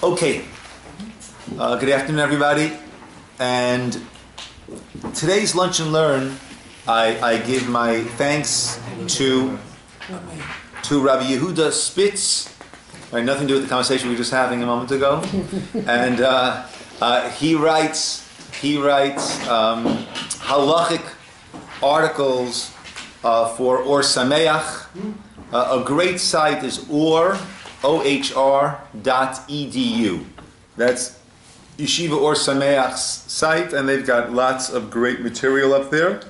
Okay, good afternoon, everybody. And today's Lunch and Learn, I give my thanks to Rabbi Yehuda Spitz. Right, nothing to do with the conversation we were just having a moment ago. And he writes halachic articles for Or Sameach. A great site is ohr.edu. That's Yeshiva Or Sameach's site, and they've got lots of great material up there,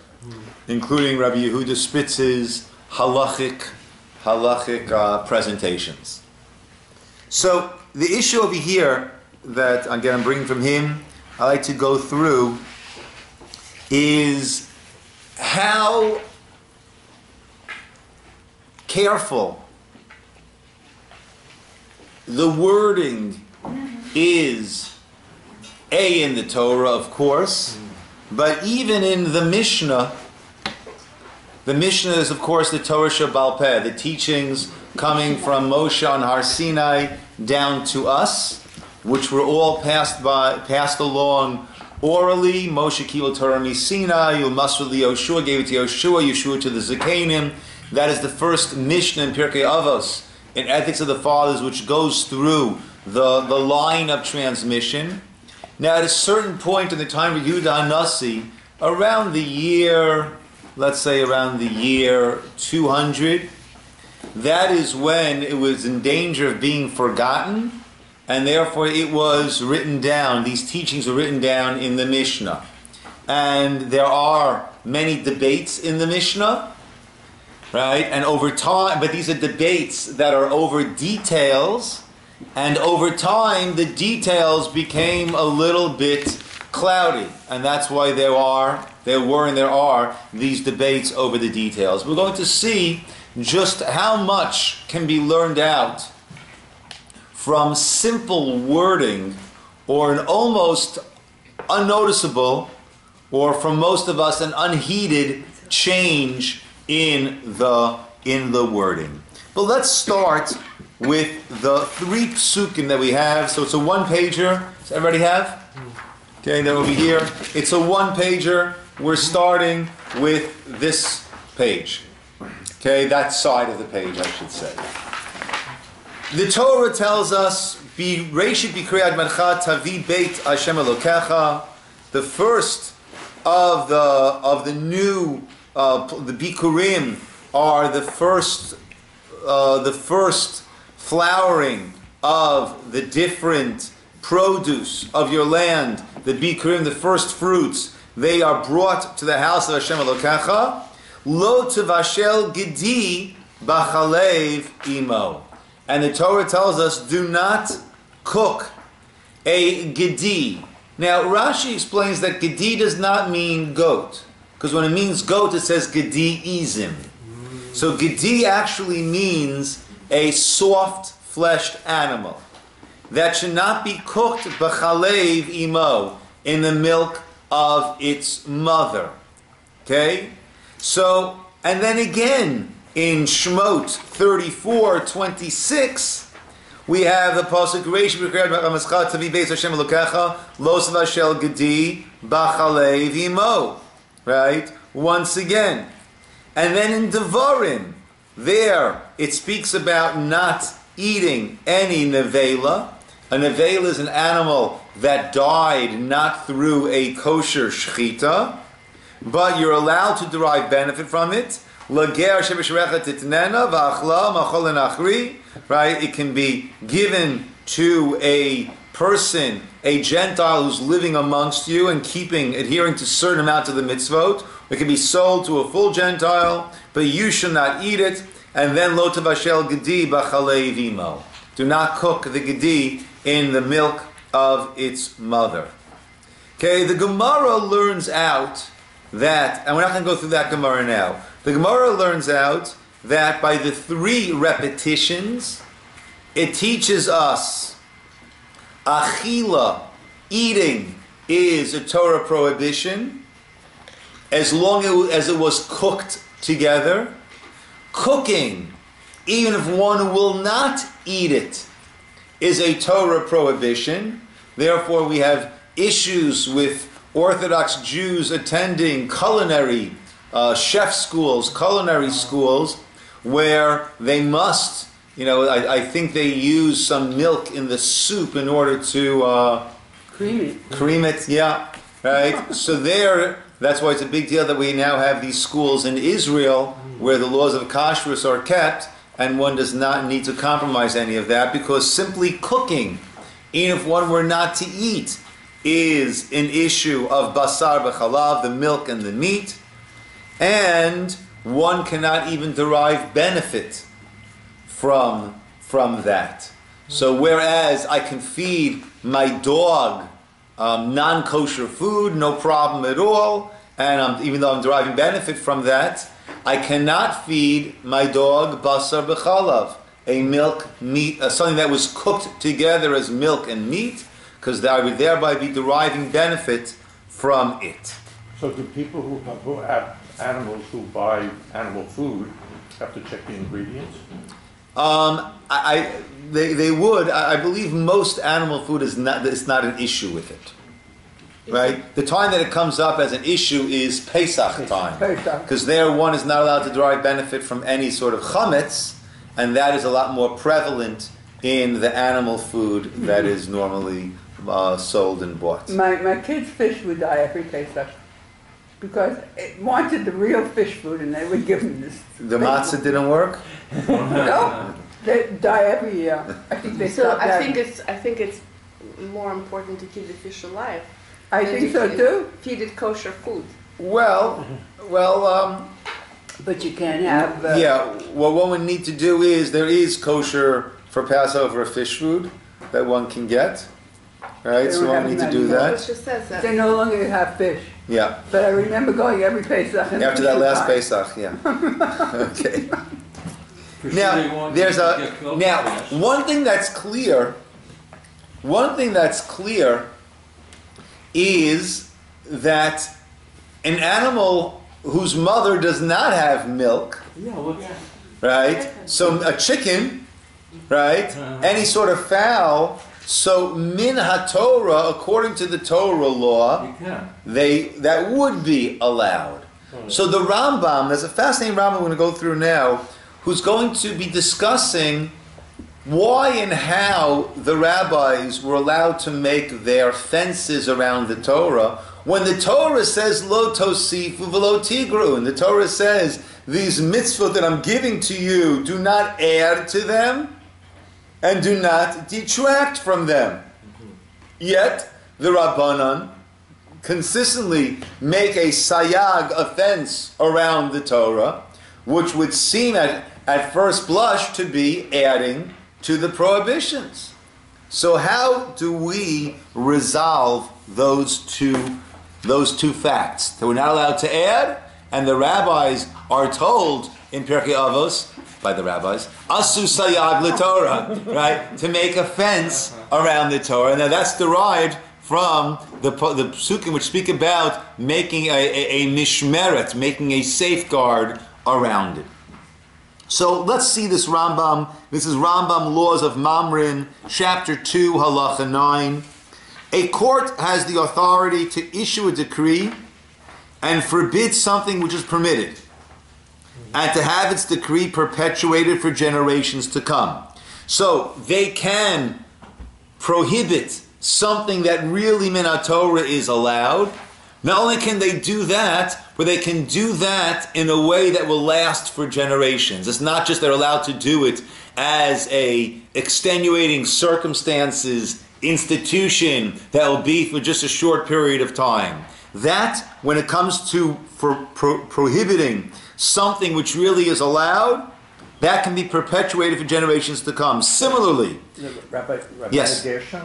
including Rabbi Yehuda Spitz's halachic presentations. So the issue over here that again I'm bringing from him, I like to go through, is how careful the wording is, in the Torah, of course, but even in the Mishna. The Mishna is, of course, the Torah Shebaal Peh, the teachings coming from Moshe on Har Sinai down to us, which were all passed along orally. Moshe Kibel Torah Sinai, Yulmasr Yoshua, gave it to Yoshua to the Zekanim. That is the first Mishnah in Pirkei Avos, in Ethics of the Fathers, which goes through the line of transmission. Now, at a certain point in the time of Yehuda HaNasi, around the year 200, that is when it was in danger of being forgotten, and therefore it was written down. These teachings were written down in the Mishnah. And there are many debates in the Mishnah, right? And over time, but these are debates that are over details, and over time the details became a little bit cloudy, and that's why there are these debates over the details. We're going to see just how much can be learned out from simple wording, or an almost unnoticeable, or for most of us an unheeded change in the wording. But let's start with the 3 psukim that we have. So it's a one-pager. Does everybody have? Okay, they're over here. It's a one-pager. We're starting with this page. Okay, that side of the page, I should say. The Torah tells us, "Reishit b'kriyat mancha tavi beit Hashem Elokecha." The first of the new the bikurim are the first flowering of the different produce of your land. The bikurim, the first fruits, they are brought to the house of Hashem Elokecha. Lo tevashel gedi b'chalev imo. And the Torah tells us, do not cook a gedi. Now, Rashi explains that gedi does not mean goat, because when it means goat, it says gedi izim. So gedi actually means a soft-fleshed animal that should not be cooked b'chalev imo, in the milk of its mother. Okay? So, and then again, in Shmot 34:26, we have the pasuk Reish b'kriyat mancha tavi beit Hashem Elokecha lo tevashel gedi b'chalev imo. Right? Once again. And then in Devarim, there it speaks about not eating any nevela. A nevela is an animal that died not through a kosher shechita, but you're allowed to derive benefit from it. Right? It can be given to a person, a Gentile who's living amongst you and adhering to certain amounts of the mitzvot. It can be sold to a full Gentile, but you should not eat it. And then lo tevashel gedi b'chalev imo. Do not cook the gedi in the milk of its mother. Okay, the Gemara learns out that, and we're not going to go through that Gemara now. The Gemara learns out that by the 3 repetitions, it teaches us achila, eating, is a Torah prohibition, as long as it was cooked together. Cooking, even if one will not eat it, is a Torah prohibition. Therefore, we have issues with Orthodox Jews attending culinary chef schools, culinary schools, where they must, I think they use some milk in the soup in order to cream it, yeah, right? So that's why it's a big deal that we now have these schools in Israel where the laws of kashrus are kept, and one does not need to compromise any of that, because simply cooking, even if one were not to eat, is an issue of basar b'chalav, the milk and the meat, and one cannot even derive benefit from that. So whereas I can feed my dog non-kosher food, no problem at all, and even though I'm deriving benefit from that, I cannot feed my dog basar b'chalav, a milk, meat, something that was cooked together as milk and meat, because I would thereby be deriving benefit from it. So do people who have animals who buy animal food have to check the ingredients? They would. I believe most animal food it's not an issue with it. Right? The time that it comes up as an issue is Pesach time. Because there one is not allowed to derive benefit from any sort of chametz, and that is a lot more prevalent in the animal food that is normally sold and bought. My kids' fish would die every Pesach because it wanted the real fish food, and they would give them this. The matzah didn't work? No, they die every year. I think they stopped. I think it's more important to keep the fish alive. I think so too. Feed it kosher food. Well. But you can't have. What one would need to do is there is kosher for Passover fish food that one can get. Right, so one need to do that. Says that. They no longer have fish. Yeah. But I remember going every Pesach. After that last Pesach, yeah. Okay. Now, one thing that's clear is that an animal whose mother does not have milk, right? So a chicken, right? Any sort of fowl. So min haTorah, according to the Torah law, that would be allowed. So the Rambam, there's a fascinating Rambam we're going to go through now, who's going to be discussing why and how the rabbis were allowed to make their fences around the Torah when the Torah says lo tosifu v'lo tigru, and the Torah says these mitzvot that I'm giving to you, do not add to them and do not detract from them. Yet the Rabbanan consistently make a sayag, a fence around the Torah, which would seem at first blush to be adding to the prohibitions. So how do we resolve those two facts? That we're not allowed to add, and the rabbis are told in Pirkei Avos, by the rabbis, asu sayag l'Torah, right? To make a fence around the Torah. Now that's derived from the psukim which speak about making a mishmeret, making a safeguard around it. So let's see this Rambam. This is Rambam Laws of Mamrin, chapter 2, halacha 9. A court has the authority to issue a decree and forbid something which is permitted, and to have its decree perpetuated for generations to come. So they can prohibit something that really min haTorah is allowed. Not only can they do that, but they can do that in a way that will last for generations. It's not just they're allowed to do it as a extenuating circumstances institution that will be for just a short period of time. That, when it comes to prohibiting something which really is allowed, that can be perpetuated for generations to come. Similarly, Rabbi yes. Gershon,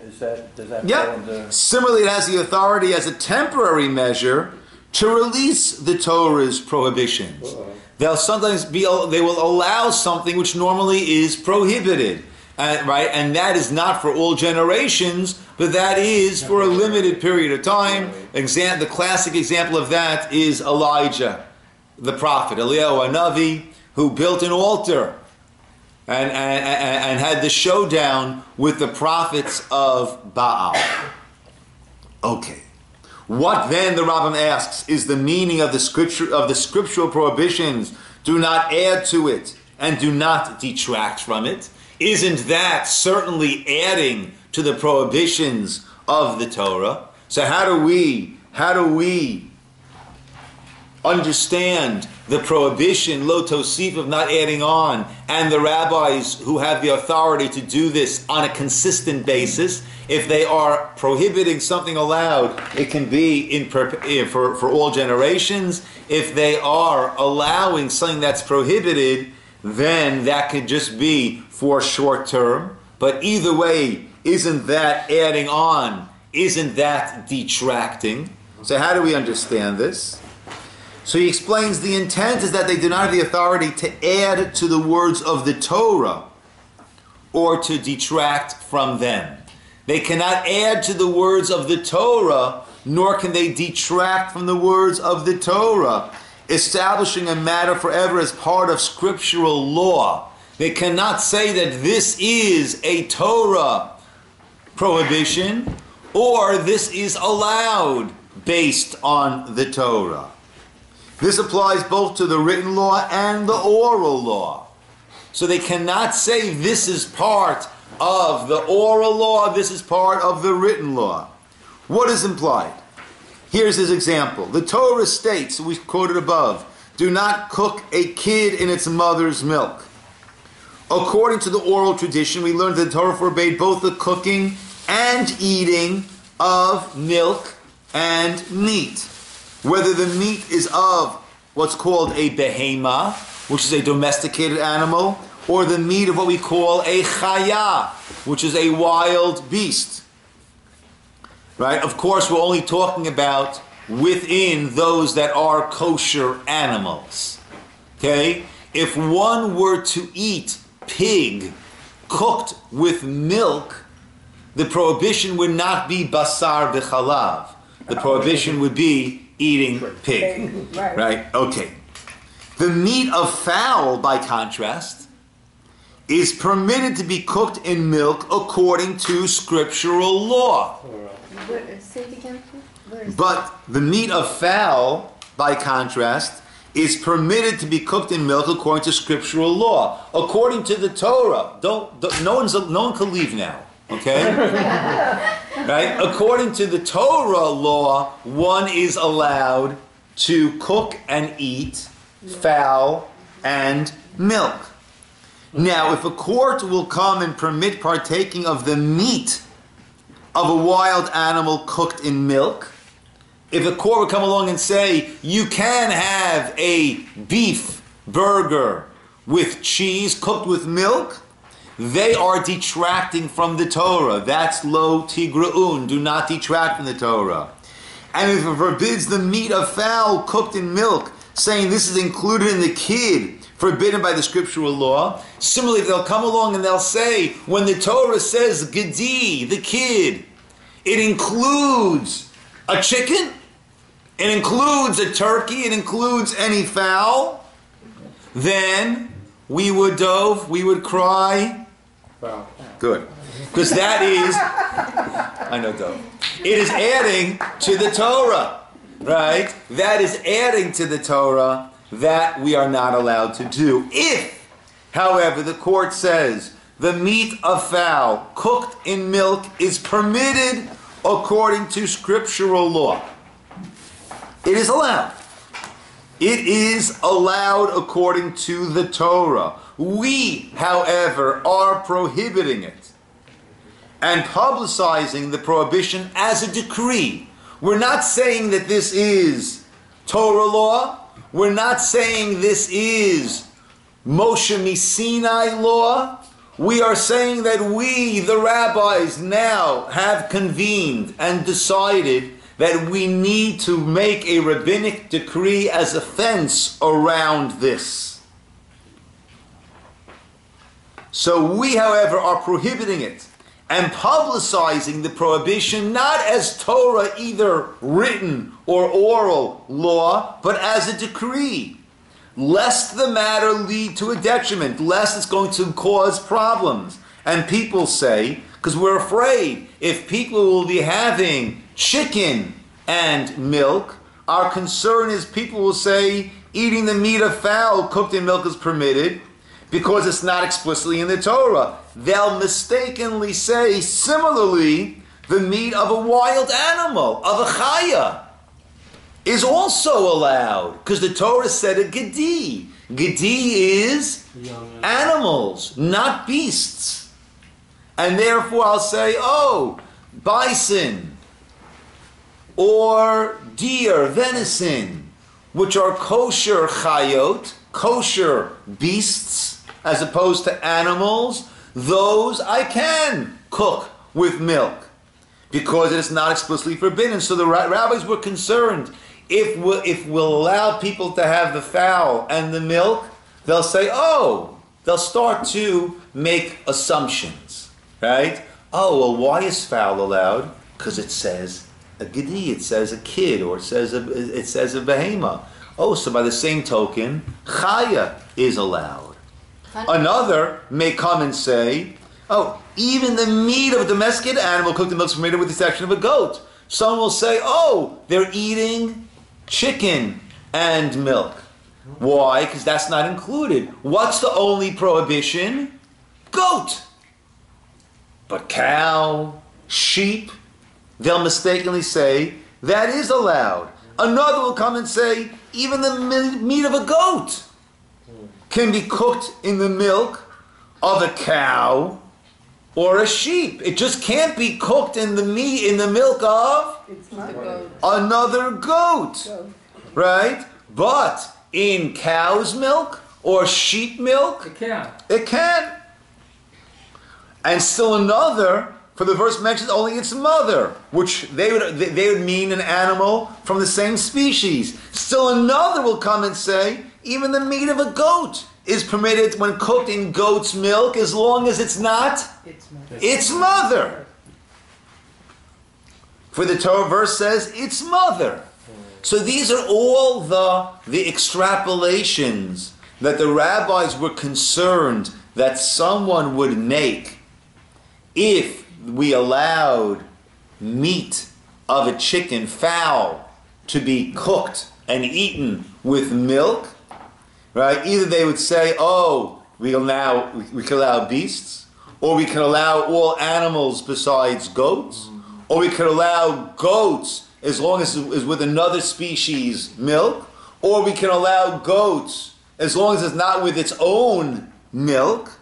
does that yeah. fall under... Similarly, it has the authority as a temporary measure to release the Torah's prohibitions. They'll sometimes they will allow something which normally is prohibited, right? And that is not for all generations, but that is for a limited period of time. The classic example of that is Elijah, the prophet, Eliyahu Hanavi, who built an altar. and had the showdown with the prophets of Baal. Okay. What then, the Rabbi asks, is the meaning of the scriptural prohibitions? Do not add to it and do not detract from it. Isn't that certainly adding to the prohibitions of the Torah? So how do we understand the prohibition, lo tosif, of not adding on, and the rabbis who have the authority to do this on a consistent basis? If they are prohibiting something allowed, it can be for all generations. If they are allowing something that's prohibited, then that could just be for short term. But either way, isn't that adding on? Isn't that detracting? So how do we understand this? So he explains the intent is that they do not have the authority to add to the words of the Torah or to detract from them. They cannot add to the words of the Torah, nor can they detract from the words of the Torah, establishing a matter forever as part of scriptural law. They cannot say that this is a Torah prohibition or this is allowed based on the Torah. This applies both to the written law and the oral law. So they cannot say this is part of the oral law, this is part of the written law. What is implied? Here's his example. The Torah states, we quoted above, do not cook a kid in its mother's milk. According to the oral tradition, we learned that the Torah forbade both the cooking and eating of milk and meat. Whether the meat is of what's called a behema, which is a domesticated animal, or the meat of what we call a chaya, which is a wild beast. Right? Of course, we're only talking about within those that are kosher animals. Okay? If one were to eat pig cooked with milk, the prohibition would not be basar b'chalav. The prohibition would be eating pig. Right? Okay. The meat of fowl, by contrast, is permitted to be cooked in milk according to scriptural law. Say it again, please. But the meat of fowl, by contrast, is permitted to be cooked in milk according to scriptural law. According to the Torah, no one can leave now, okay? Right? According to the Torah law, one is allowed to cook and eat fowl and milk. Now, if a court will come and permit partaking of the meat of a wild animal cooked in milk, if a court would come along and say, you can have a beef burger with cheese cooked with milk, they are detracting from the Torah. That's lo tigra'un. Do not detract from the Torah. And if it forbids the meat of fowl cooked in milk, saying this is included in the kid, forbidden by the scriptural law. Similarly, they'll come along and they'll say, when the Torah says gedi, the kid, it includes a chicken, it includes a turkey, it includes any fowl, then we would cry, Wow. good. Because that is, I know dove. It is adding to the Torah, right? That is adding to the Torah that we are not allowed to do. If, however, the court says the meat of fowl cooked in milk is permitted according to scriptural law, it is allowed. It is allowed according to the Torah. We, however, are prohibiting it and publicizing the prohibition as a decree. We're not saying that this is Torah law. We're not saying this is Moshe Sinai law. We are saying that we, the rabbis, now have convened and decided that we need to make a rabbinic decree as a fence around this. So we, however, are prohibiting it and publicizing the prohibition not as Torah, either written or oral law, but as a decree. lest the matter lead to a detriment, lest it's going to cause problems. And people say, because we're afraid, if people will be having chicken and milk, our concern is people will say eating the meat of fowl cooked in milk is permitted because it's not explicitly in the Torah. They'll mistakenly say, similarly, the meat of a wild animal, of a chaya, is also allowed because the Torah said a gedi. Gedi is animals, not beasts. And therefore I'll say, oh, bison or deer, venison, which are kosher chayot, kosher beasts, as opposed to animals, those I can cook with milk because it is not explicitly forbidden. So the rabbis were concerned, if we'll allow people to have the fowl and the milk, they'll say, oh, they'll start to make assumptions, right? Oh, well, why is fowl allowed? Because it says a gedi, it says a kid, or it says a behema. Oh, so by the same token, chaya is allowed. Another may come and say, oh, even the meat of a domesticated animal cooked in milk is permitted with the exception of a goat. Some will say, oh, they're eating chicken and milk. Why? Because that's not included. What's the only prohibition? Goat. But cow, sheep, they'll mistakenly say, that is allowed. Another will come and say, even the meat of a goat can be cooked in the milk of a cow or a sheep. It just can't be cooked in the milk of another goat. Right? But in cow's milk or sheep milk, it can. And still another, for the verse mentions only its mother, which they would mean an animal from the same species. Still another will come and say, even the meat of a goat is permitted when cooked in goat's milk as long as it's not its mother. For the Torah verse says, its mother. So these are all the extrapolations that the rabbis were concerned that someone would make if we allowed meat of a chicken, fowl, to be cooked and eaten with milk, right? Either they would say, oh, we can allow beasts, or we can allow all animals besides goats, or we could allow goats as long as it is with another species milk, or we can allow goats as long as it's not with its own milk.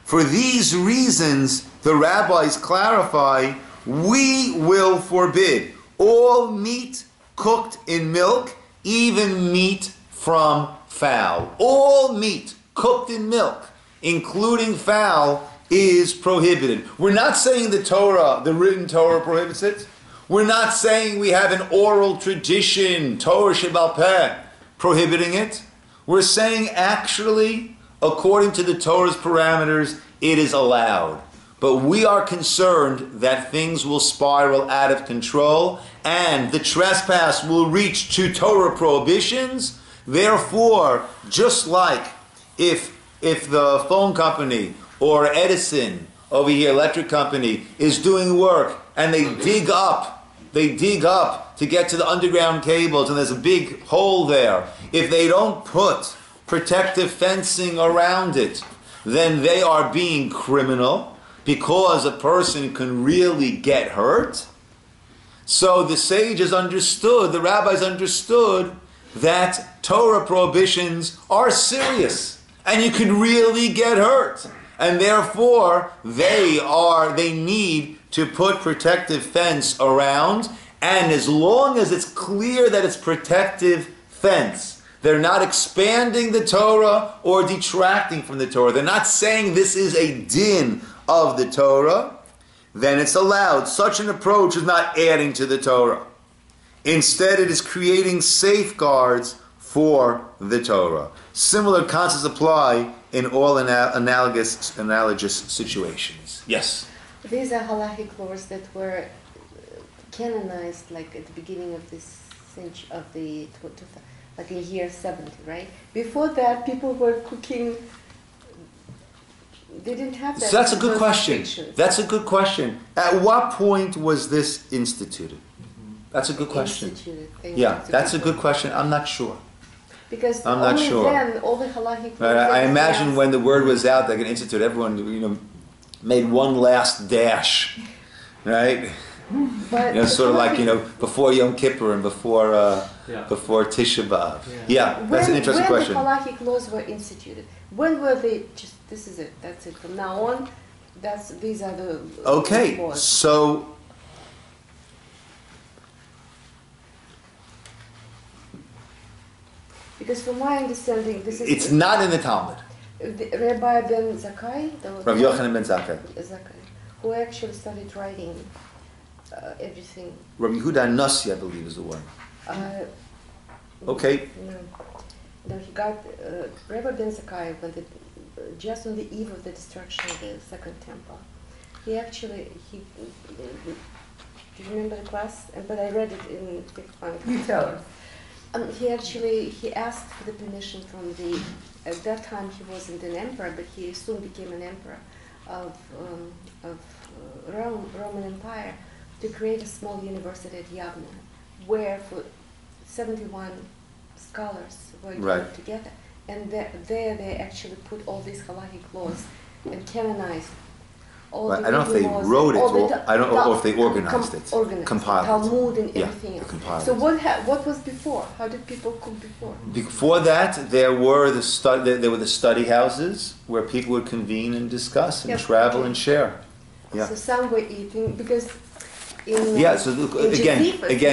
For these reasons, the rabbis clarify, we will forbid all meat cooked in milk, even meat from fowl. All meat cooked in milk, including fowl, is prohibited. We're not saying the Torah, the written Torah, prohibits it. We're not saying we have an oral tradition, Torah Shebal Peh, prohibiting it. We're saying actually, according to the Torah's parameters, it is allowed. But we are concerned that things will spiral out of control and the trespass will reach to Torah prohibitions. Therefore, just like if the phone company or Edison over here, electric company, is doing work and they dig up to get to the underground cables and there's a big hole there. If they don't put protective fencing around it, then they are being criminal because a person can really get hurt. So the sages understood, the rabbis understood that Torah prohibitions are serious and you can really get hurt. And therefore, they need to put protective fence around, and as long as it's clear that it's protective fence, they're not expanding the Torah or detracting from the Torah. They're not saying this is a din of the Torah, then it's allowed. Such an approach is not adding to the Torah. Instead, it is creating safeguards for the Torah. Similar concepts apply in all analogous situations. Yes? These are halachic laws that were canonized like at the beginning of this century, like in year 70, right? Before that, people were cooking. They didn't have that. So that's a good those question. restrictions. That's a good question. At what point was this instituted? That's a good question. Instituted. They Yeah, wanted to that's a be- good question. I'm not sure. Because I'm not only sure. then all the halachic. Right, I rules imagine and when the word was out, like an institute, everyone made one last dash, right? But Sort of like halachic- before Yom Kippur and before Yeah. before Tisha B'av. Yeah, that's when, an interesting when question. the halachic laws were instituted, when were they? Just this is it. That's it. From now on, these are the Okay, laws. so Because from my understanding, this is it's not in the Talmud. Rabbi Ben Zakkai, Rav Yochanan ben Zakkai. Zakkai, who actually started writing everything. Rabbi Yehuda Nasi, I believe, is the one. Uh, Okay. No, he got Rabbi Ben Zakkai when just on the eve of the destruction of the Second Temple. He actually do you remember the class? But I read it in fifth one. You tell us. He asked for the permission from at that time he wasn't an emperor, but he soon became an emperor of Roman Empire, to create a small university at Yavne, where for 71 scholars were Right. gathered together, and there they actually put all these halachic laws and canonized all Right, the I don't know if they laws, wrote it all the or I don't know if they organized it, organized compiled it. Talmud and Yeah, everything they else. compiled So it. what was before? How did people cook before? Before that, there were the study houses where people would convene and discuss and Yeah, travel okay. and share. Yeah. So some were eating because in Yeah, so look, in again,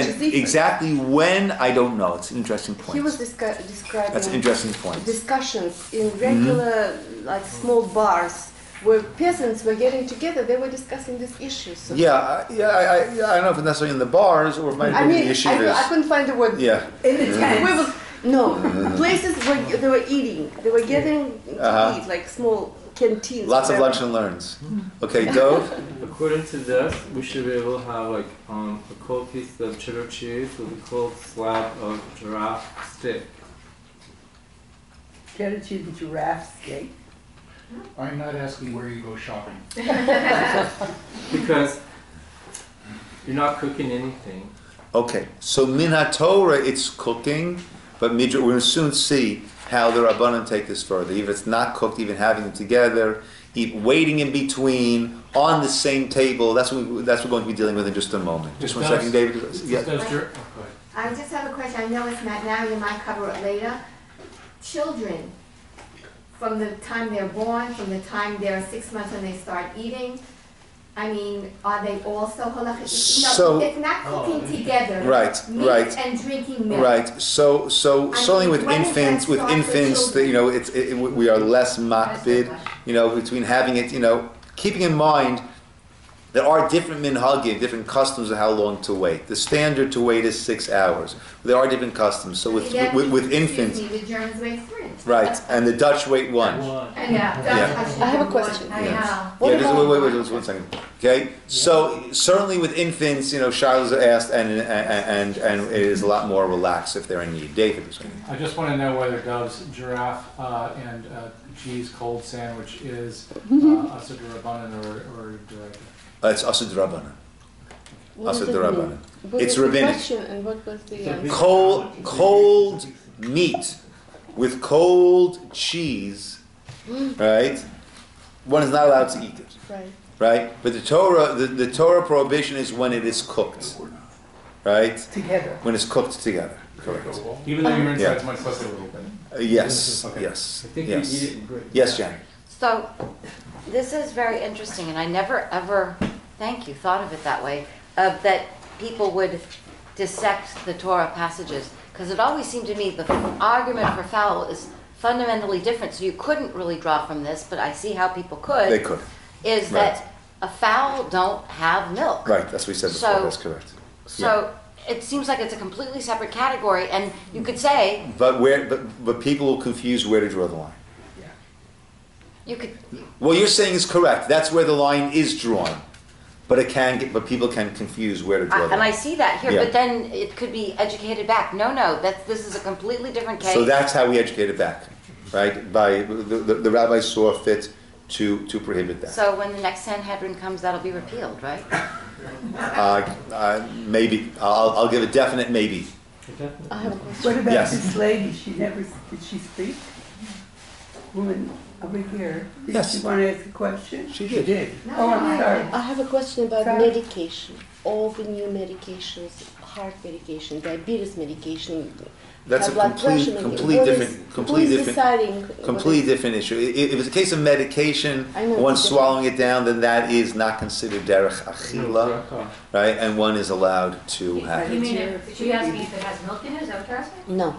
Josephus, exactly when, I don't know. It's an interesting point. he was describing That's an interesting point. discussions in regular like small bars where peasants were getting together. They were discussing these issues. So Yeah, I don't know if it's necessarily in the bars or it might I be mean, the yeshivas. I couldn't find the word. Yeah. In the tent. We were, no, places where they were eating. They were getting to Uh-huh. eat, like small canteens. Lots of where- lunch and learns. Okay, Dove? According to this, we should be able to have like a cold piece of cheddar cheese with a cold slab of giraffe steak. Cheddar cheese and giraffe steak. I'm not asking where you go shopping. Because you're not cooking anything. Okay, so Min HaTorah, it's cooking, but we're going to soon see how the Rabbanan take this further. Even if it's not cooked, even having them together, waiting in between, on the same table, that's what we're going to be dealing with in just a moment. Just one second, David. Yeah. Go ahead. I just have a question. I know it's not now, you might cover it later. Children, from the time they're born, from the time they're 6 months when they start eating, I mean, are they also halachic? So- No, it's not cooking together. Right, meat right. and drinking milk. Right. So certainly with when is that infants, start for children? we are less That's the makbid, question. between having it, keeping in mind there are different minhagim, different customs of how long to wait. The standard to wait is 6 hours. There are different customs. So with infants, Excuse me, the Germans wait 3. right, and the Dutch wait 1. Yeah. Yeah. I have a question. I know. What Just about- wait, just 1 second. Okay, so certainly with infants, Charlotte's asked, and it is a lot more relaxed if they're in need. David was saying. I just want to know whether Dove's giraffe and cheese cold sandwich is Asad Rabbanan or director. It's Asad Rabbanan. What does Asad it Rabbanan. mean? What It's was the rabbinic. question and what was the answer? Cold meat with cold cheese, right? One is not allowed to eat it, Right. right? But the Torah prohibition is when it is cooked, right? Together. When it's cooked together, correct? Even though your insides Yeah. might cook it a little bit. Yes, Okay. yes, I think yes. you eat it in Britain. Yes, Jan. So, this is very interesting, and I never ever, thank you, thought of it that way, that people would dissect the Torah passages, because it always seemed to me the argument for fowl is fundamentally different, so you couldn't really draw from this, but I see how people could. They could. Is that a fowl don't have milk. Right, that's what we said before, So- that's correct. So, it seems like it's a completely separate category, and you could say, But people will confuse where to draw the line. you could, What you're saying is correct, that's where the line is drawn. But but people can confuse where to draw And that. I see that here, Yeah. but then it could be educated back. No, this is a completely different case. So that's how we educate it back, right? By the rabbi saw fit to prohibit that. So when the next Sanhedrin comes, that'll be repealed, right? Maybe I'll give a definite maybe. I have a question. What about Yes. this lady? Did she speak? Woman over here. Did Yes. she want to ask a question? She She did. Oh, I'm sorry. I have a question about Sorry. medication. All the new medications, heart medication, diabetes medication, That's high a blood pressure complete medication. different, complete Who is different, deciding? completely different issue. If it's a case of medication, I know one it's swallowing it down, then that is not considered derech achila, right? And one is allowed to have You it. mean if she asking if it has milk in it? Is that what you're asking? No.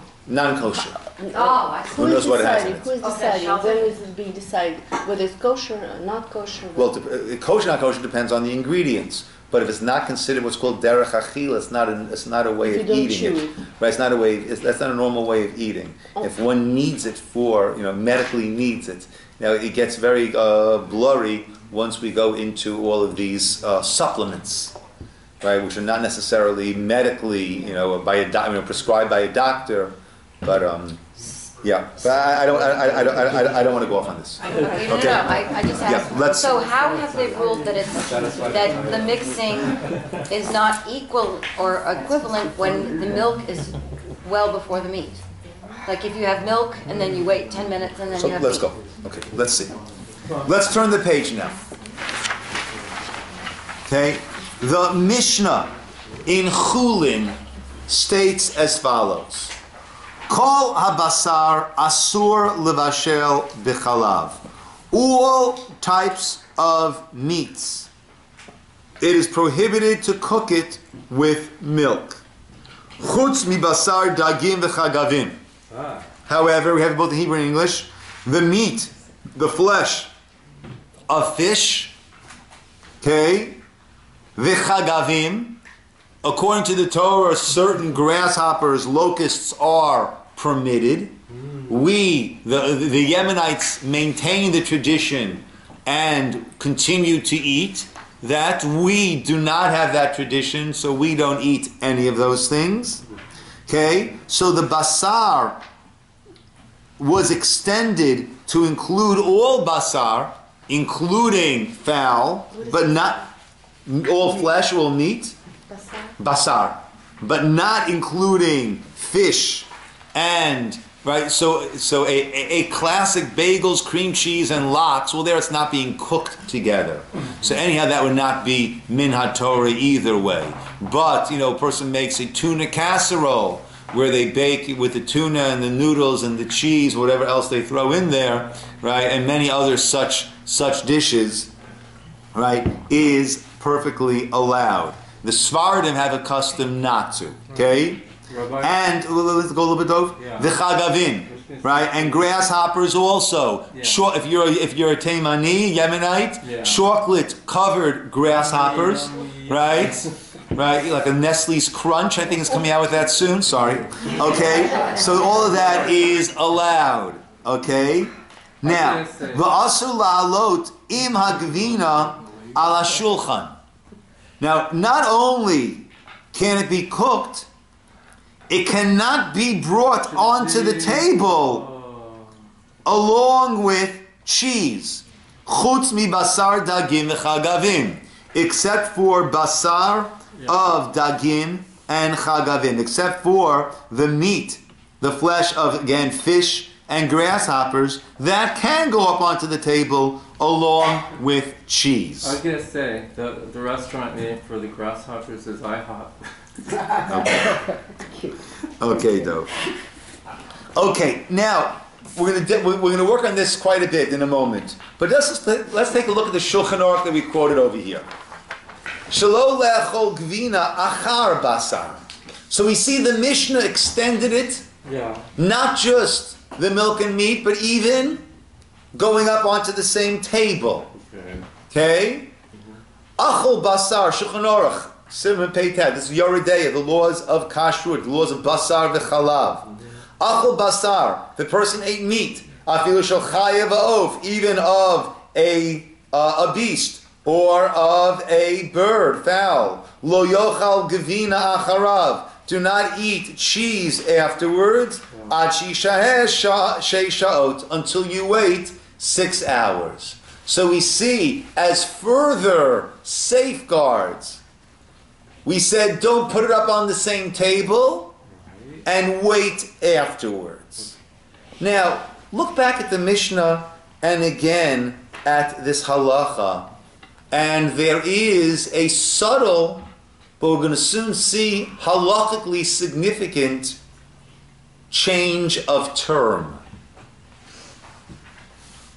Non-kosher. Oh, I see. Who knows what it has in Who is Okay, deciding? shelter. When is it being decided? Whether it's kosher or not kosher? Well, kosher, not kosher depends on the ingredients. But if it's not considered what's called derech achila, it's not a way If of you don't eating chew it. Right? It's not a way. That's not a normal way of eating. Oh. If one needs it for, medically needs it, it gets very blurry once we go into all of these supplements, right? Which are not necessarily medically, by a prescribed by a doctor, but yeah. But I don't want to go off on this. No, Okay. I just Yeah, asked. let's- So how have they ruled that that the mixing is not equal or equivalent when the milk is well before the meat? Like if you have milk and then you wait 10 minutes and then So you have let's meat. go. Okay, let's see. Let's turn the page now. Okay, the Mishna in Chulin states as follows: Kol habasar asur levashel b'chalav. All types of meats, it is prohibited to cook it with milk. Chutz mi basar dagim v'chagavim. However, we have both in Hebrew and English. The meat, the flesh of fish, okay, v'chagavim. According to the Torah, certain grasshoppers, locusts are permitted. We, the Yemenites, maintain the tradition and continue to eat that. We do not have that tradition, so we don't eat any of those things. Okay, so the basar was extended to include all basar, including fowl, but not all flesh, all meat. Basar, but not including fish and right. So a classic bagels, cream cheese, and lox. Well, there it's not being cooked together. So anyhow, that would not be min haTorah either way. But a person makes a tuna casserole where they bake it with the tuna and the noodles and the cheese, whatever else they throw in there, right, and many other such dishes, right, is perfectly allowed. The Sfardim have a custom not to, okay? Rabbi? And, let's go a little bit over, Yeah. the chagavim, right? And grasshoppers also. Yeah. If you're a Taimani, Yemenite, Yeah. chocolate-covered grasshoppers, right? Right, like a Nestle's Crunch, I think is coming out with that soon, sorry. Okay, so all of that is allowed, okay? Now, v'asur la'alot im hagvina ala shulchan. Now, not only can it be cooked, it cannot be brought onto the table along with cheese. Chutz mi basar dagim v'chagavim. Except for basar of dagim and chagavim. Except for the meat, the flesh of, again, fish and grasshoppers, that can go up onto the table along with cheese. I was gonna say the restaurant name for the grasshoppers is IHOP. Okay, though. Okay, now we're gonna work on this quite a bit in a moment. But let's take a look at the Shulchan Aruch that we quoted over here. Shelo le'achol gvina achar basar. So we see the Mishnah extended it, Yeah. not just the milk and meat, but even going up onto the same table. Okay? Achol basar, Shulchan Aruch, Simon Peitat. This is Yoredeya, the laws of kashrut, the laws of basar v'chalav. Achol basar, the person ate meat. Afilu shel chaya v'of, even of a beast. or of a bird, fowl. Lo yochal gevina acharav. Do not eat cheese afterwards. Ad shishaheh sheish shaot, until you wait 6 hours. So we see, as further safeguards, we said don't put it up on the same table and wait afterwards. Now, look back at the Mishnah and again at this halacha, and there is a subtle, but we're going to soon see halachically significant change of term.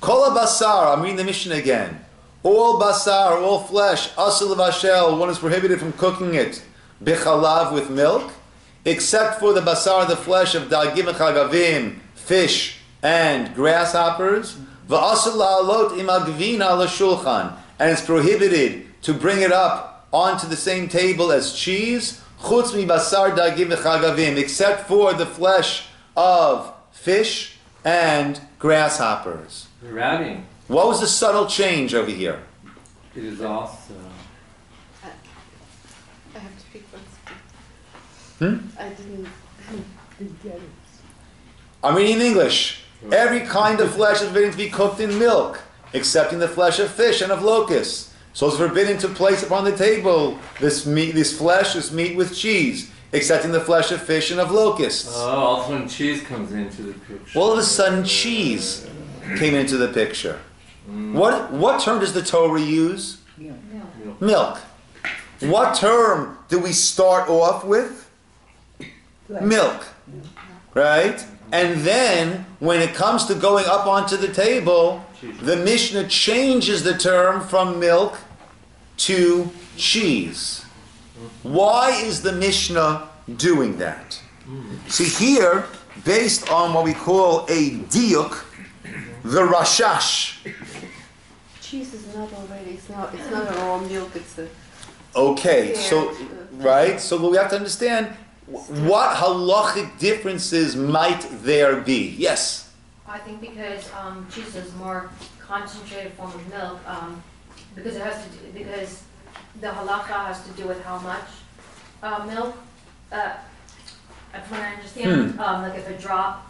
Kol basar, I'm reading the Mishnah again. All basar, all flesh, asur levashel, one is prohibited from cooking it, bichalav, with milk, except for the basar, the flesh of dagim and chagavim, fish and grasshoppers. V'asur la'alot im hagvina l'shulchan, and it's prohibited to bring it up onto the same table as cheese, chutz mi basar dagim v'chagavim, except for the flesh of fish and grasshoppers. Rabbi, What was the subtle change over here? it is also. I have to speak once. I didn't get it. I'm reading in English. Every kind of flesh is forbidden to be cooked in milk, excepting the flesh of fish and of locusts. So it's forbidden to place upon the table this meat, this flesh, this meat with cheese, excepting the flesh of fish and of locusts. Oh, also when cheese comes into the picture. All of a sudden, cheese came into the picture. What term does the Torah use? Milk. What term do we start off with? Milk. Right? And then, when it comes to going up onto the table, the Mishnah changes the term from milk to cheese. Why is the Mishnah doing that? See here, based on what we call a diuk, the rashash. Cheese is not already. It's not a raw milk. It's a. Okay, so right, so we have to understand what halachic differences might there be. Yes. I think because cheese is more concentrated form of milk, because the halacha has to do with how much milk. From what I understand, like if a drop.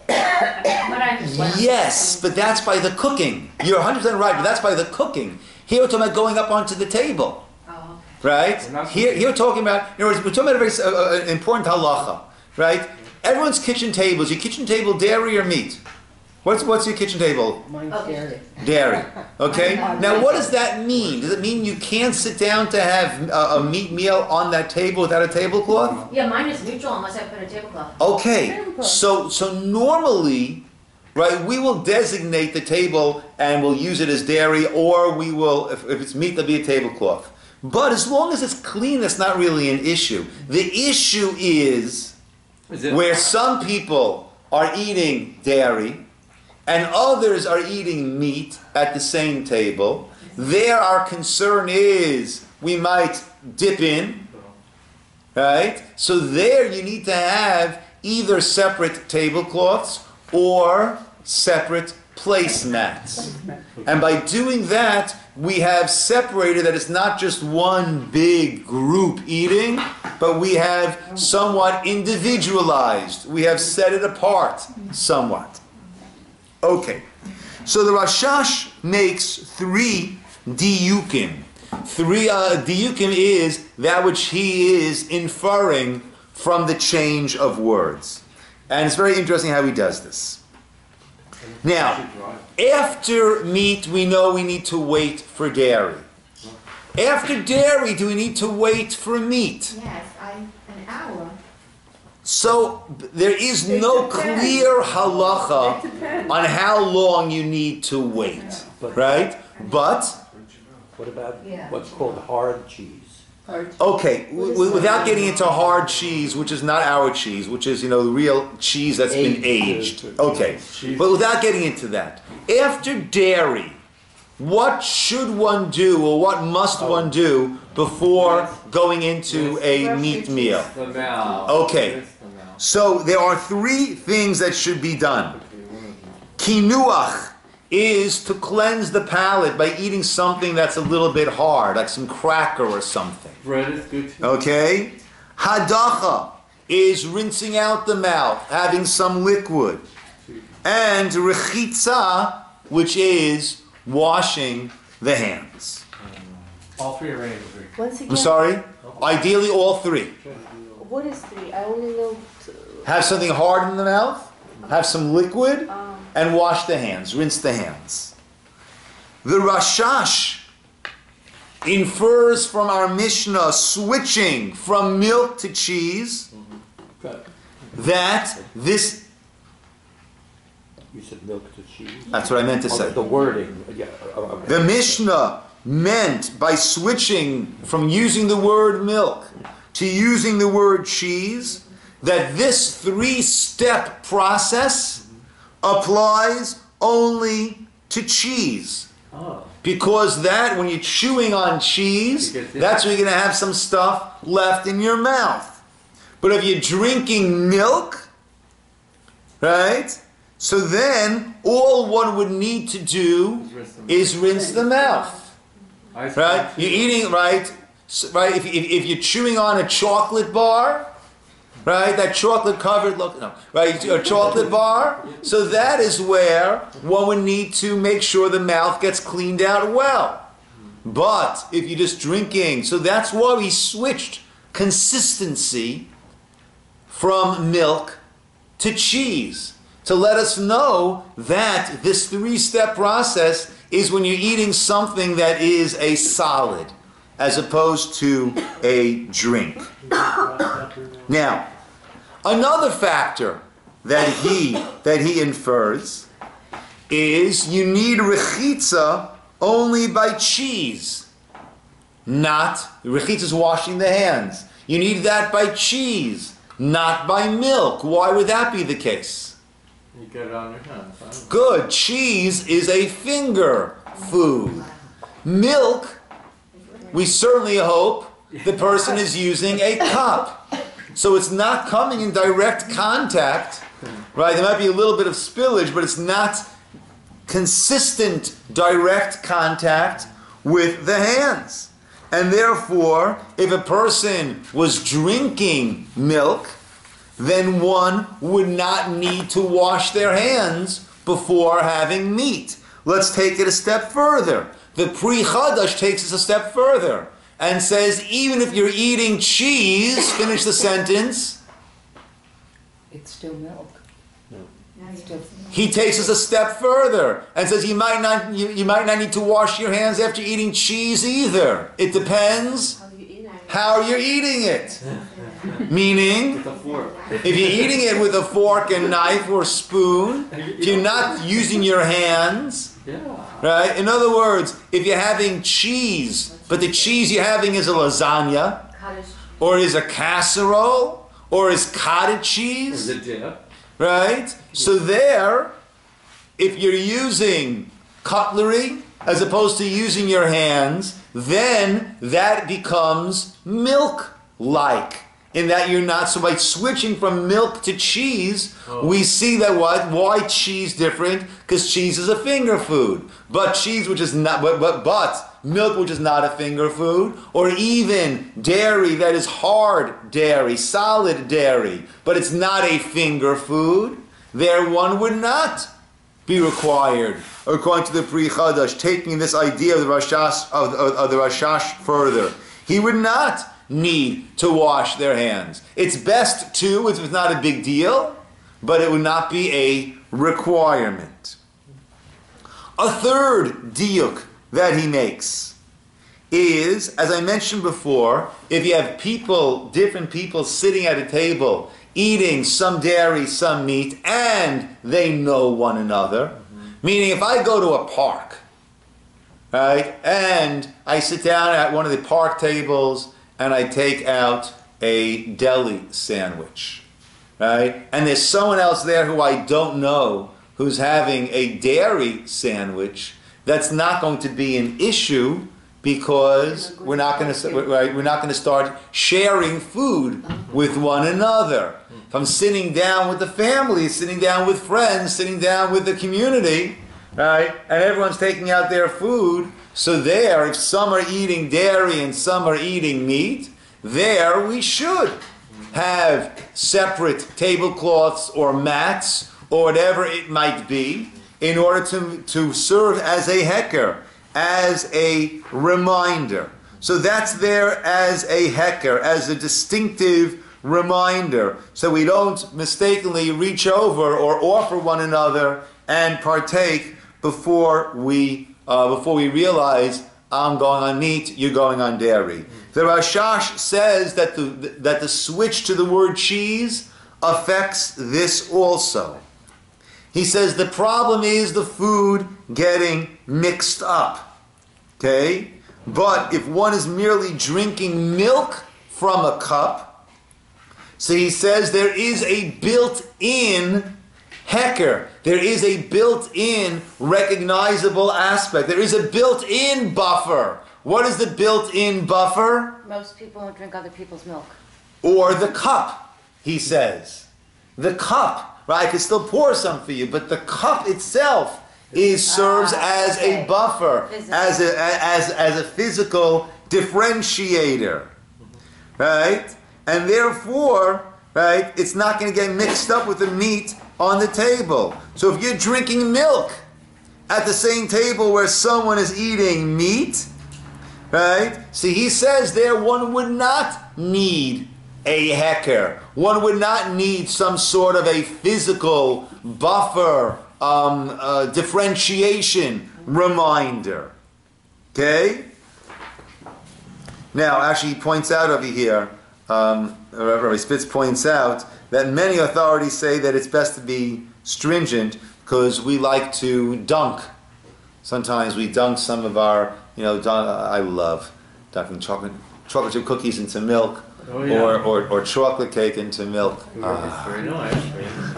From what I understand. Yes, but that's by the cooking. You're 100% right, but that's by the cooking. Here we're talking about going up onto the table. Oh, Right? Here we're talking about, in other words, we're talking about a very important halacha. Right? Everyone's kitchen table, is your kitchen table dairy or meat? What's your kitchen table? Mine's dairy. Dairy. Okay? Now what does that mean? Does it mean you can't sit down to have a meat meal on that table without a tablecloth? yeah, mine is neutral unless I put a tablecloth. Okay. So normally, right, we will designate the table and we'll use it as dairy, or we will, if it's meat, there'll be a tablecloth. But as long as it's clean, that's not really an issue. The issue is where some people are eating dairy and others are eating meat at the same table. There our concern is we might dip in, right? So there you need to have either separate tablecloths or separate placemats. And by doing that, we have separated that it's not just one big group eating, but we have somewhat individualized. We have set it apart somewhat. Okay. So the Rashash makes 3 diyukim. 3 diyukim is that which he is inferring from the change of words. And it's very interesting how he does this. Now, after meat, we know we need to wait for dairy. After dairy, do we need to wait for meat? Yes, an hour. So there is no clear halacha on how long you need to wait, right? But What about what's called hard cheese? okay, without getting into hard cheese, which is not our cheese, which is, the real cheese that's been aged. Okay, but without getting into that, after dairy, what should one do, or what must one do before going into a meat meal? The mouth. Okay, so there are 3 things that should be done. Kinuach is to cleanse the palate by eating something that's a little bit hard, like some cracker or something. Bread is good too. Okay? Hadacha is rinsing out the mouth, having some liquid. And rechitza, which is washing the hands. All three are ready to agree. Once again, I'm sorry? Ideally all three. what is three? I only know. Have something hard in the mouth, have some liquid, and wash the hands, rinse the hands. The Rashash infers from our Mishnah switching from milk to cheese that this, You said milk to cheese? that's what I meant to say. The wording, yeah. The Mishnah meant by switching from using the word milk to using the word cheese, that this three-step process applies only to cheese. Oh. Because that, when you're chewing on cheese, that's when you're going to have some stuff left in your mouth. But if you're drinking milk, right? So then, all one would need to do is rinse the mouth. Right? You're eating, right? Right? If you're chewing on a chocolate bar, right? That chocolate covered, right? A chocolate bar. So that is where one would need to make sure the mouth gets cleaned out well. But if you're just drinking, so that's why we switched consistency from milk to cheese, to let us know that this three-step process is when you're eating something that is a solid, as opposed to a drink. Now, another factor that he infers is you need rechitza only by cheese, not rechitza is washing the hands. You need that by cheese, not by milk. Why would that be the case? You get it on your hands. Huh? Good. Cheese is a finger food. Milk, we certainly hope the person is using a cup. So it's not coming in direct contact, right? There might be a little bit of spillage, but it's not consistent direct contact with the hands. And therefore, if a person was drinking milk, then one would not need to wash their hands before having meat. Let's take it a step further. The Pri Chadash takes us a step further and says, even if you're eating cheese, finish the sentence. It's still milk. He takes us a step further and says you might not need to wash your hands after eating cheese either. It depends how you're eating it. Meaning, if you're eating it with a fork and knife or spoon, if you're not using your hands, right? In other words, if you're having cheese, but the cheese you're having is a lasagna, or is a casserole, or is cottage cheese, right? So there, if you're using cutlery as opposed to using your hands, then that becomes milk-like. In that you're not, so by switching from milk to cheese, we see that why cheese different? Because cheese is a finger food. But cheese, which is not, but milk, which is not a finger food, or even dairy that is hard dairy, solid dairy, but it's not a finger food, there one would not be required, according to the Pri Chadash, taking this idea of the Rashash further. He would not need to wash their hands. It's best to, if it's not a big deal, but it would not be a requirement. A third diuk that he makes is, as I mentioned before, if you have people, different people sitting at a table, eating some dairy, some meat, and they know one another, meaning if I go to a park, right, and I sit down at one of the park tables and I take out a deli sandwich, right? And there's someone else there who I don't know who's having a dairy sandwich. That's not going to be an issue because we're not going to start sharing food with one another. If I'm sitting down with the family, sitting down with friends, sitting down with the community, right? And everyone's taking out their food. So there, if some are eating dairy and some are eating meat, there we should have separate tablecloths or mats or whatever it might be in order to serve as a heker, as a reminder. So that's there as a heker, as a distinctive reminder, so we don't mistakenly reach over or offer one another and partake before we realize I'm going on meat, you're going on dairy. The Rashash says that the switch to the word cheese affects this also. He says the problem is the food getting mixed up. Okay? But if one is merely drinking milk from a cup, so he says there is a built-in heker. There is a built-in recognizable aspect. There is a built-in buffer. What is the built-in buffer? Most people don't drink other people's milk. Or the cup, he says. The cup, right? I could still pour some for you, but the cup itself serves as a buffer, as a physical differentiator, right? And therefore, right, it's not going to get mixed up with the meat on the table. So if you're drinking milk at the same table where someone is eating meat, right? See, he says there one would not need a heker. One would not need some sort of a physical buffer, differentiation reminder. Okay? Now, actually, he points out over here, Rabbi Spitz points out that many authorities say that it's best to be stringent because we like to dunk. Sometimes we dunk some of our, I love dunking chocolate chip cookies into milk, or chocolate cake into milk. Very nice.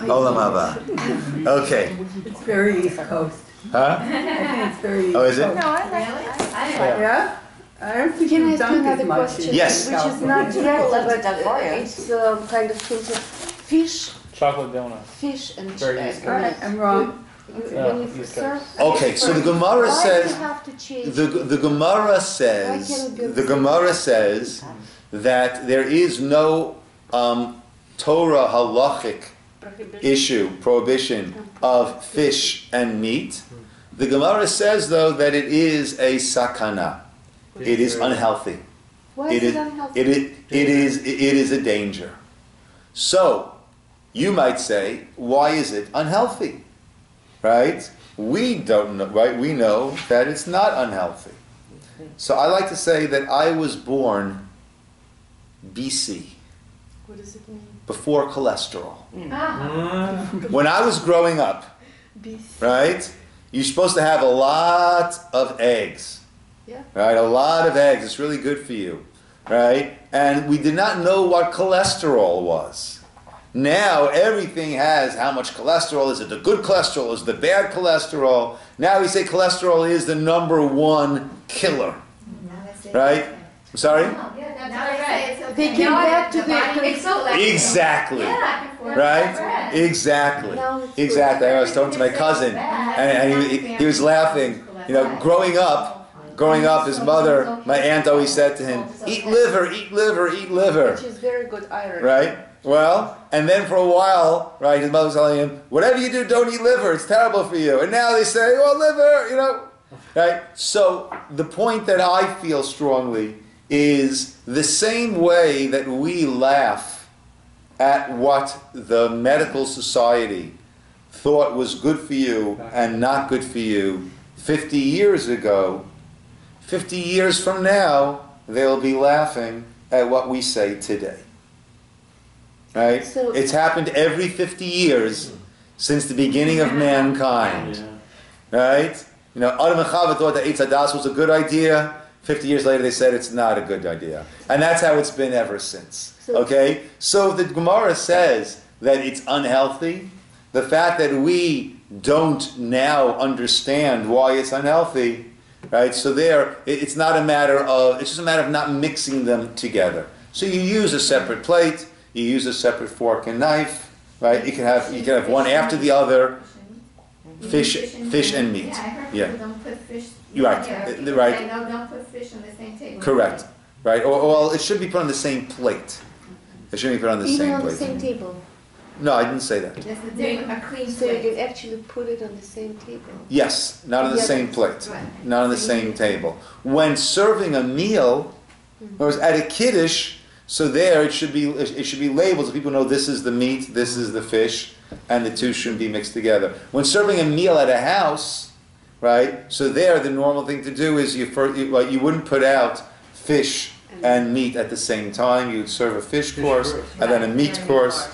Olam haba. Okay. It's very East Coast. Huh? I think it's very East Oh, is it? Coast. No, I like Yeah? I don't think Can I you ask you dunk another as much question? in Yes. Which is California. not real, Let's but done for you. it's kind of hinted. Fish, Chocolate donut. fish and Very East All right, I'm wrong. When you East serve. Okay, so the Gemara Why says do you have to change? the Gemara says that there is no Torah halachic prohibition of fish and meat. The Gemara says, though, that it is a sakana. It is unhealthy. Why is it unhealthy? It is a danger. So, you might say, why is it unhealthy? Right? We don't know, right? We know that it's not unhealthy. So I like to say that I was born BC. What does it mean? Before cholesterol. Ah, When I was growing up, right? You're supposed to have a lot of eggs. Yeah. Right? A lot of eggs. It's really good for you. Right? And we did not know what cholesterol was. Now everything has how much cholesterol. Is it the good cholesterol? Is it the bad cholesterol? Now we say cholesterol is the number one killer. Right? I'm sorry? now they say it's okay. They came back to It's so like- Exactly. Yeah. Right? Exactly. Exactly. I was talking to my cousin, and he was laughing. Growing up, his mother, my aunt always said to him, "Eat liver, eat liver, eat liver." Which is very good iron. Right? Well, and then for a while, right, his mother was telling him, "Whatever you do, don't eat liver. It's terrible for you." And now they say, "Well, liver, Right? So the point that I feel strongly is the same way that we laugh at what the medical society thought was good for you and not good for you 50 years ago, 50 years from now, they'll be laughing at what we say today. Right? So- It's happened every 50 years since the beginning of mankind. Right? Adam and Chava thought that Eitz Hadas was a good idea. 50 years later, they said it's not a good idea. And that's how it's been ever since. Okay? So the Gemara says that it's unhealthy. The fact that we don't now understand why it's unhealthy, right? So it's not a matter of, it's just a matter of not mixing them together. So you use a separate plate, you use a separate fork and knife, right? You can have one after the other. Fish and meat. Yeah, I heard Yeah. people don't put fish. You're right. Yeah, people Right. say, no, don't put fish on the same table. Correct. Right? Or, well, it should be put on the same plate. It shouldn't be put on the Even same on the plate. same table. No, I didn't say that. That's the difference, a clean So you plate. can actually put it on the same table. Yes, not on the Yeah, same that's plate. right. Not on the same table. When serving a meal, or at a kiddush, so there it should be labeled so people know this is the meat, this is the fish, and the two shouldn't be mixed together. When serving a meal at a house, right? So there, the normal thing to do is you wouldn't put out fish and meat at the same time. You'd serve a fish course and then a meat course.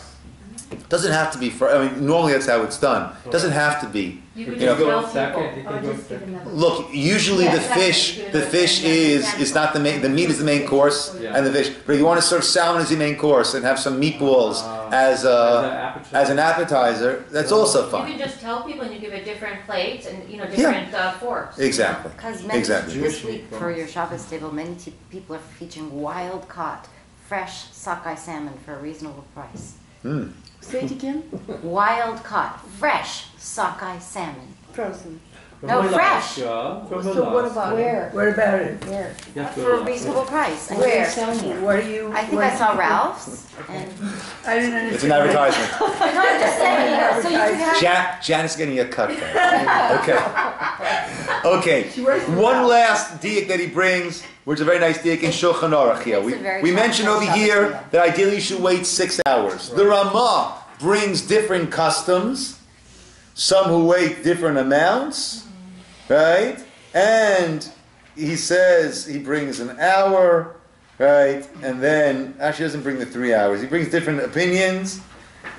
Doesn't have to be normally that's how it's done. Doesn't have to be. You can You know, just tell go second, you people. can Or go just give second. another. Look, usually the fish is not the main. The meat is the main course, Yeah. and the fish. But if you want to serve salmon as the main course and have some meatballs as an appetizer, that's also You fine. can just tell people and you give it different plates and, different forks. Exactly. Because Exactly. this Jewish week meatballs. for your Shabbos table, many people are featuring wild caught, fresh sockeye salmon for a reasonable price. Mm. Say it again. Wild caught, fresh sockeye salmon. Frozen. No, fresh. From So what about What about it? Where? For a reasonable price. And Where? What do you? I think I saw Ralph's. And I didn't understand. It's an advertisement. no, I'm just saying. So you could have. Janet's getting a cut there. Okay. One last diak that he brings, which is a very nice diak in Shulchan Aruch here. It's a very We mentioned over Shabbos here diak. that ideally you should wait 6 hours. The Ramah brings different customs. Some who wait different amounts, right? And he says he brings an hour, right? And then, actually doesn't bring the 3 hours. He brings different opinions.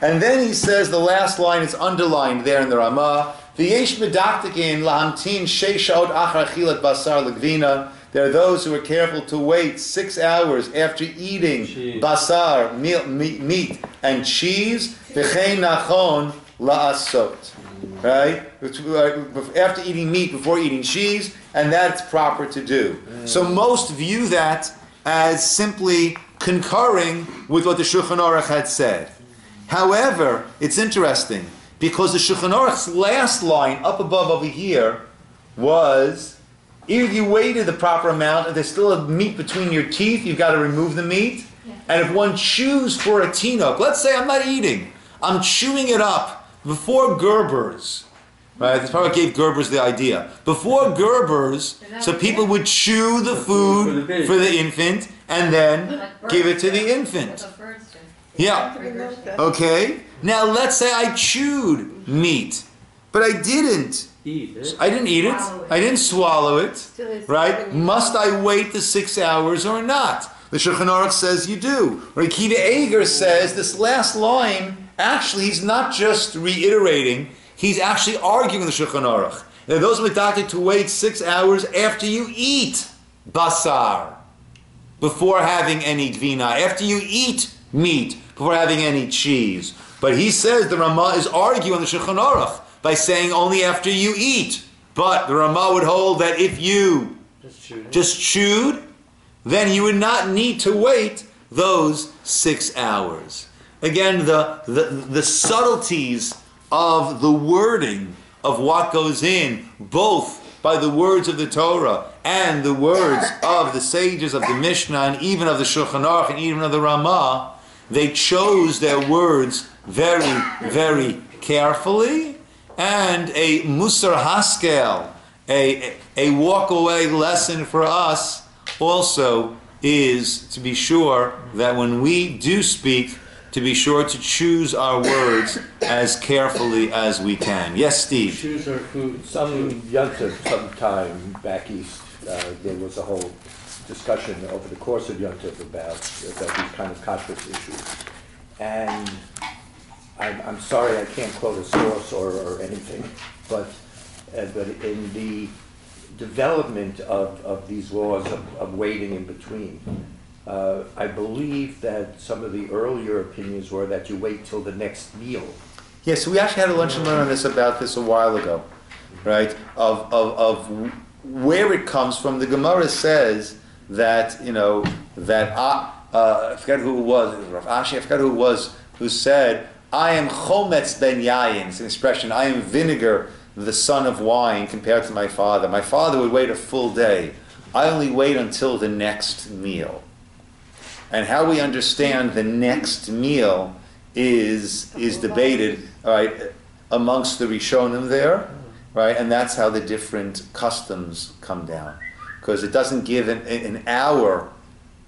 And then he says the last line is underlined there in the Ramah. V'yesh medaktikin lahamtin sheishaot achar achilat basar legvina. There are those who are careful to wait 6 hours after eating Cheese. basar, meat and cheese. V'chein nachon la'asot. Right? After eating meat, before eating cheese, and that's proper to do. So most view that as simply concurring with what the Shulchan Aruch had said. However, it's interesting, because the Shulchan Aruch's last line up above over here was, if you waited the proper amount and there's still a meat between your teeth, you've got to remove the meat. And if one chews for a tinok, let's say I'm not eating, I'm chewing it up before Gerbers, right? That's probably what gave Gerbers the idea. Before Gerbers, so people would chew the food for the infant and then give it to the infant. Yeah. Okay. Now let's say I chewed meat, but I didn't. Eat it. I didn't eat it. I didn't swallow it. Right? Must I wait the 6 hours or not? The Shulchan Aruch says you do. Akiva Eger says this last line, actually he's not just reiterating, he's actually arguing the Shulchan Aruch. There are those medaktik to wait 6 hours after you eat basar, before having any gvina, after you eat meat, before having any cheese. But he says the Ramah is arguing the Shulchan Aruch by saying only after you eat. But the Ramah would hold that if you just chewed, then you would not need to wait those 6 hours. Again, the subtleties of the wording of what goes in, both by the words of the Torah and the words of the sages of the Mishna and even of the Shulchan Aruch and even of the Ramah, they chose their words very, very carefully, and a Musar Haskel, a walk-away lesson for us also is to be sure that when we do speak, to be sure to choose our words as carefully as we can. Yes, Steve? Choose our food. Some Yontif, sometime back east, there was a whole discussion over the course of Yontif about these kind of kashrus issues. And I'm sorry I can't quote a source or anything, but in the development of these laws of waiting in between, I believe that some of the earlier opinions were that you wait till the next meal. Yes, we actually had a lunch and learn on this about this a while ago, right? Of where it comes from. The Gemara says that, I forget who it was, it was Rav Ashi, I forget who it was, who said, I am chometz ben yayin. It's an expression, I am vinegar the son of wine compared to my father. My father would wait a full day. I only wait until the next meal. And how we understand the next meal is debated, all right, amongst the Rishonim there, right? And that's how the different customs come down, because it doesn't give an hour,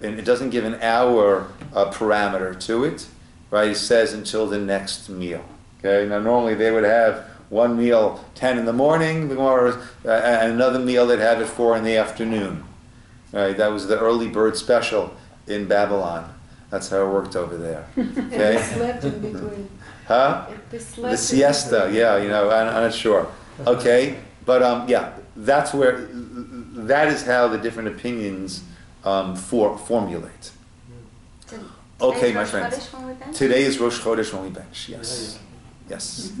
and it doesn't give an hour parameter to it, right? It says until the next meal. Okay. Now normally they would have one meal 10 in the morning, and another meal they'd have at 4 in the afternoon. Right? That was the early bird special in Babylon. That's how it worked over there. Okay. And slept in between. Huh? The siesta, yeah, I'm not sure. Okay, but yeah, that is how the different opinions formulate. Okay, my friends. Today is Rosh Chodesh when we bench. Yes. Yes.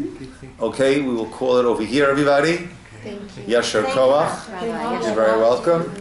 Okay, we will call it over here, everybody. Thank you. Yashar Koach. Rabbi. You're very welcome.